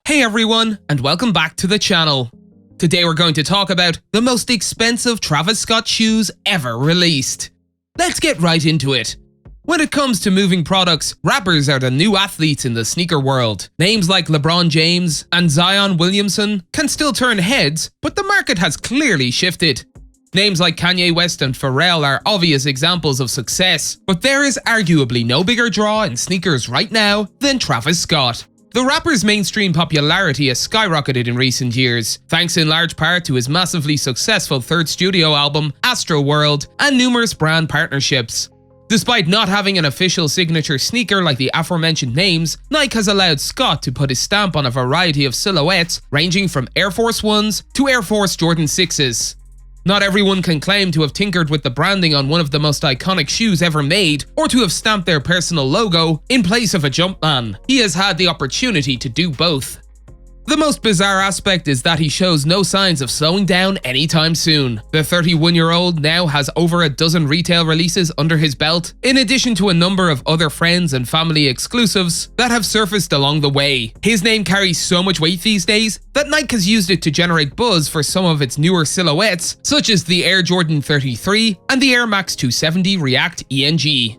Hey everyone, and welcome back to the channel. Today we're going to talk about the most expensive Travis Scott shoes ever released. Let's get right into it. When it comes to moving products, rappers are the new athletes in the sneaker world. Names like LeBron James and Zion Williamson can still turn heads, but the market has clearly shifted. Names like Kanye West and Pharrell are obvious examples of success, but there is arguably no bigger draw in sneakers right now than Travis Scott. The rapper's mainstream popularity has skyrocketed in recent years, thanks in large part to his massively successful third studio album, Astroworld, and numerous brand partnerships. Despite not having an official signature sneaker like the aforementioned names, Nike has allowed Scott to put his stamp on a variety of silhouettes ranging from Air Force 1s to Air Force Jordan 6s. Not everyone can claim to have tinkered with the branding on one of the most iconic shoes ever made, or to have stamped their personal logo in place of a Jumpman. He has had the opportunity to do both. The most bizarre aspect is that he shows no signs of slowing down anytime soon. The 31-year-old now has over a dozen retail releases under his belt, in addition to a number of other friends and family exclusives that have surfaced along the way. His name carries so much weight these days that Nike has used it to generate buzz for some of its newer silhouettes, such as the Air Jordan 33 and the Air Max 270 React ENG.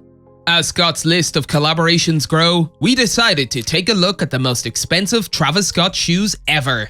As Scott's list of collaborations grow, we decided to take a look at the most expensive Travis Scott shoes ever.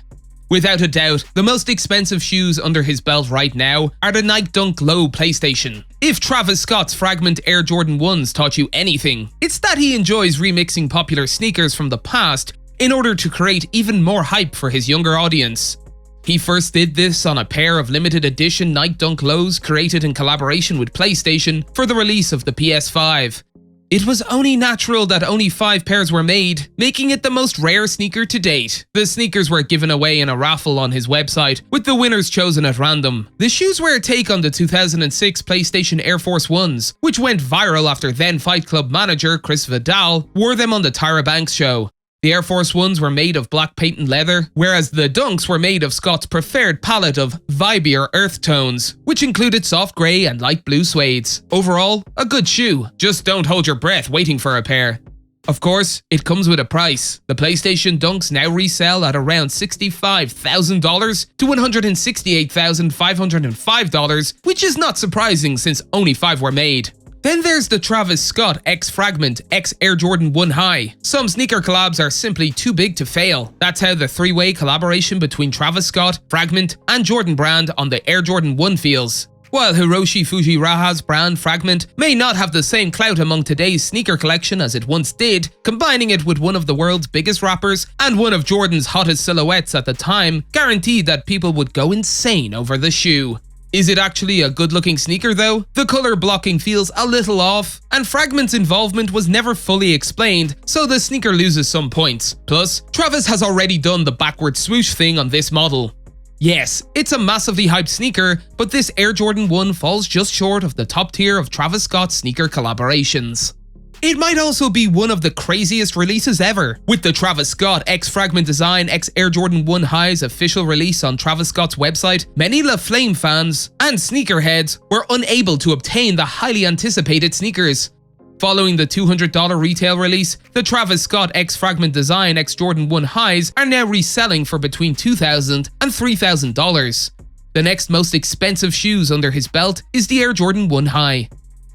Without a doubt, the most expensive shoes under his belt right now are the Nike Dunk Low PlayStation. If Travis Scott's Fragment Air Jordan 1s taught you anything, it's that he enjoys remixing popular sneakers from the past in order to create even more hype for his younger audience. He first did this on a pair of limited edition Nike Dunk Lows created in collaboration with PlayStation for the release of the PS5. It was only natural that only 5 pairs were made, making it the most rare sneaker to date. The sneakers were given away in a raffle on his website, with the winners chosen at random. The shoes were a take on the 2006 PlayStation Air Force 1s, which went viral after then Fight Club manager Chris Vidal wore them on the Tyra Banks show. The Air Force 1s were made of black patent leather, whereas the Dunks were made of Scott's preferred palette of vibier earth tones, which included soft grey and light blue suedes. Overall, a good shoe. Just don't hold your breath waiting for a pair. Of course, it comes with a price. The PlayStation Dunks now resell at around $65,000 to $168,505, which is not surprising since only 5 were made. Then there's the Travis Scott X Fragment X Air Jordan 1 High. Some sneaker collabs are simply too big to fail. That's how the three-way collaboration between Travis Scott, Fragment, and Jordan Brand on the Air Jordan 1 feels. While Hiroshi Fujiraha's brand Fragment may not have the same clout among today's sneaker collection as it once did, combining it with one of the world's biggest rappers and one of Jordan's hottest silhouettes at the time guaranteed that people would go insane over the shoe. Is it actually a good-looking sneaker though? The color blocking feels a little off, and Fragment's involvement was never fully explained, so the sneaker loses some points. Plus, Travis has already done the backward swoosh thing on this model. Yes, it's a massively hyped sneaker, but this Air Jordan 1 falls just short of the top tier of Travis Scott sneaker collaborations. It might also be one of the craziest releases ever. With the Travis Scott X Fragment Design X Air Jordan 1 High's official release on Travis Scott's website, many La Flame fans and sneakerheads were unable to obtain the highly anticipated sneakers. Following the $200 retail release, the Travis Scott X Fragment Design X Jordan 1 Highs are now reselling for between $2,000 and $3,000. The next most expensive shoes under his belt is the Air Jordan 1 High.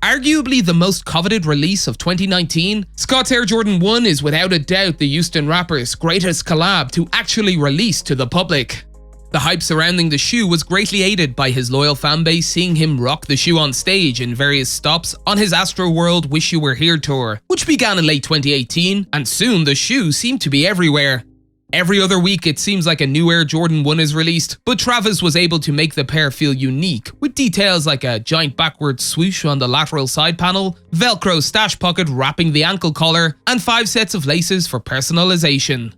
Arguably the most coveted release of 2019, Scott's Air Jordan 1 is without a doubt the Houston rapper's greatest collab to actually release to the public. The hype surrounding the shoe was greatly aided by his loyal fanbase seeing him rock the shoe on stage in various stops on his Astroworld Wish You Were Here tour, which began in late 2018, and soon the shoe seemed to be everywhere. Every other week it seems like a new Air Jordan 1 is released, but Travis was able to make the pair feel unique, with details like a giant backward swoosh on the lateral side panel, Velcro stash pocket wrapping the ankle collar, and 5 sets of laces for personalization.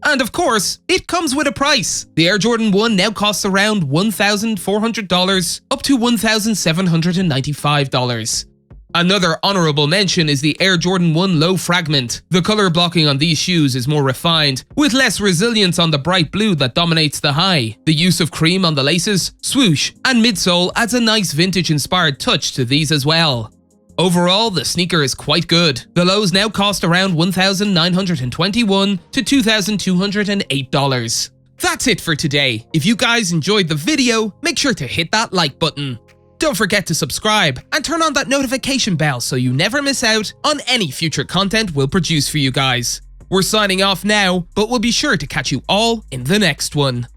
And of course, it comes with a price. The Air Jordan 1 now costs around $1,400 up to $1,795. Another honorable mention is the Air Jordan 1 Low Fragment. The color blocking on these shoes is more refined, with less resilience on the bright blue that dominates the high. The use of cream on the laces, swoosh, and midsole adds a nice vintage-inspired touch to these as well. Overall, the sneaker is quite good. The lows now cost around $1,921 to $2,208. That's it for today. If you guys enjoyed the video, make sure to hit that like button. Don't forget to subscribe and turn on that notification bell so you never miss out on any future content we'll produce for you guys. We're signing off now, but we'll be sure to catch you all in the next one.